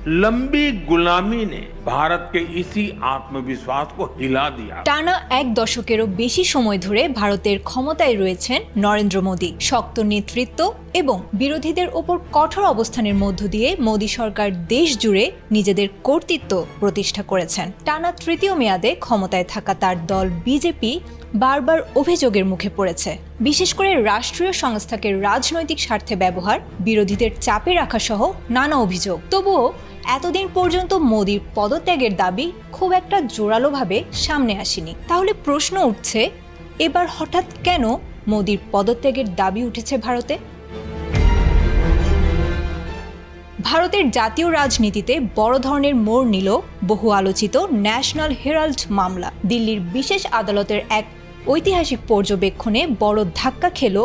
लंबी गुलामी ने भारत के इसी आत्मविश्वास को हिला दिया। টানা এক দশকেরও বেশি সময় ধরে ভারতের ক্ষমতায় রয়েছেন নরেন্দ্র মোদী। শক্ত নেতৃত্ব এবং বিরোধীদের ওপর কঠোর অবস্থানের মধ্য দিয়ে মোদী সরকার দেশ জুড়ে নিজেদের কর্তৃত্ব প্রতিষ্ঠা করেছেন। টানা তৃতীয় মেয়াদে ক্ষমতায় থাকা তার দল বিজেপি বারবার অভিযোগের মুখে পড়েছে, বিশেষ করে রাষ্ট্রীয় সংস্থাকে রাজনৈতিক স্বার্থে ব্যবহার, বিরোধীদের চাপে রাখা সহ নানা অভিযোগ। তবুও এতদিন পর্যন্ত মোদীর পদত্যাগের দাবি খুব একটা জোরালোভাবে সামনে আসেনি। তাহলে প্রশ্ন উঠছে, এবার হঠাৎ কেন মোদীর পদত্যাগের দাবি উঠেছে ভারতে? ভারতের জাতীয় রাজনীতিতে বড় ধরনের মোড় নিল বহু আলোচিত ন্যাশনাল হেরাল্ড মামলা। দিল্লির বিশেষ আদালতের এক ঐতিহাসিক পর্যবেক্ষণে বড় ধাক্কা খেল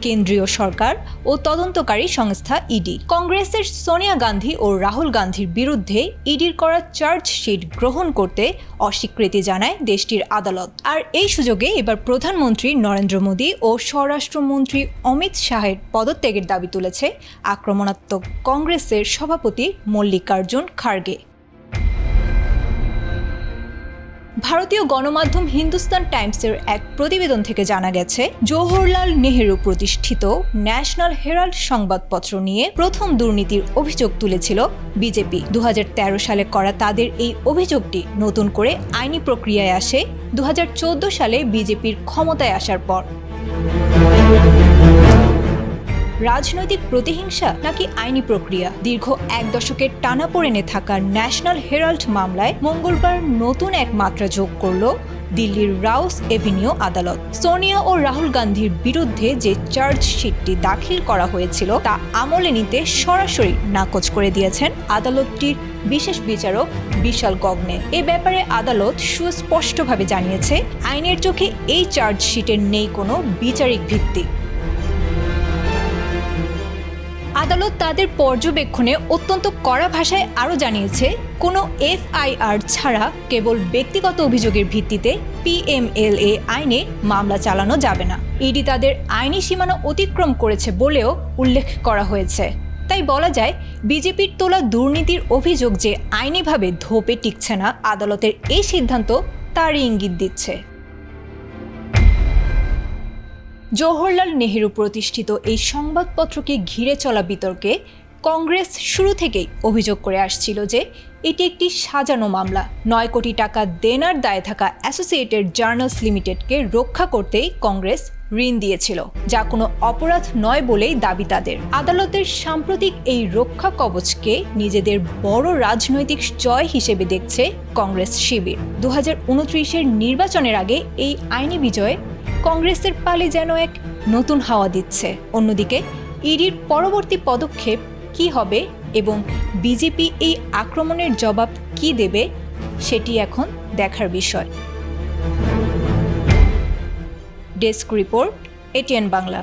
কেন্দ্রীয় সরকার ও তদন্তকারী সংস্থা ইডি। কংগ্রেসের সোনিয়া গান্ধী ও রাহুল গান্ধীর বিরুদ্ধে ইডির করা চার্জশিট গ্রহণ করতে অস্বীকৃতি জানায় দেশটির আদালত। আর এই সুযোগে এবার প্রধানমন্ত্রী নরেন্দ্র মোদী ও স্বরাষ্ট্রমন্ত্রী অমিত শাহের পদত্যাগের দাবি তুলেছে আক্রমণাত্মক কংগ্রেসের সভাপতি মল্লিকার্জুন খার্গে। ভারতীয় গণমাধ্যম হিন্দুস্তান টাইমসের এক প্রতিবেদন থেকে জানা গেছে, জওহরলাল নেহেরু প্রতিষ্ঠিত ন্যাশনাল হেরাল্ড সংবাদপত্র নিয়ে প্রথম দুর্নীতির অভিযোগ তুলেছিল বিজেপি। 2013 সালে করা তাদের এই অভিযোগটি নতুন করে আইনি প্রক্রিয়ায় আসে 2014 সালে বিজেপির ক্ষমতায় আসার পর। রাজনৈতিক প্রতিহিংসা নাকি আইনি প্রক্রিয়া? দীর্ঘ এক দশকের টানাপোড়েনে থাকা ন্যাশনাল হেরাল্ড মামলায় মঙ্গলবার নতুন এক মাত্রা যোগ করল দিল্লির রাউস এভিনিউ আদালত। সোনিয়া ও রাহুল গান্ধীর বিরুদ্ধে যে চার্জশিটটি দাখিল করা হয়েছিল তা আমলে নিতে সরাসরি নাকচ করে দিয়েছেন আদালতটির বিশেষ বিচারক বিশাল গগনে। এ ব্যাপারে আদালত সুস্পষ্টভাবে জানিয়েছে, আইনের চোখে এই চার্জশিটের নেই কোনো বিচারিক ভিত্তি। আদালত তাদের পর্যবেক্ষণে অত্যন্ত কড়া ভাষায় আরও জানিয়েছে, কোনো এফআইআর ছাড়া কেবল ব্যক্তিগত অভিযোগের ভিত্তিতে পিএমএলএ আইনে মামলা চালানো যাবে না। ইডি তাদের আইনি সীমানা অতিক্রম করেছে বলেও উল্লেখ করা হয়েছে। তাই বলা যায়, বিজেপির তোলা দুর্নীতির অভিযোগ যে আইনিভাবে ধোপে টিকছে না, আদালতের এই সিদ্ধান্ত তারই ইঙ্গিত দিচ্ছে। জওহরলাল নেহেরু প্রতিষ্ঠিত এই সংবাদপত্রকে ঘিরে চলা বিতর্কে কংগ্রেস শুরু থেকেই অভিযোগ করে আসছিল যে এটি একটি সাজানো মামলা। 9 কোটি টাকা দেনার দায়ে থাকা অ্যাসোসিয়েটেড জার্নালস লিমিটেডকে রক্ষা করতেই কংগ্রেস ঋণ দিয়েছিল, যা কোনো অপরাধ নয় বলেই দাবি তাদের। আদালতের সাম্প্রতিক এই রক্ষা কবচকে নিজেদের বড় রাজনৈতিক জয় হিসেবে দেখছে কংগ্রেস শিবির। 2029-এর নির্বাচনের আগে এই আইনি বিজয় কংগ্রেসের পালে যেন এক নতুন হাওয়া দিচ্ছে। অন্যদিকে ইডির পরবর্তী পদক্ষেপ কি হবে এবং বিজেপি এই আক্রমণের জবাব কি দেবে, সেটি এখন দেখার বিষয়। Desk report, ATN Bangla.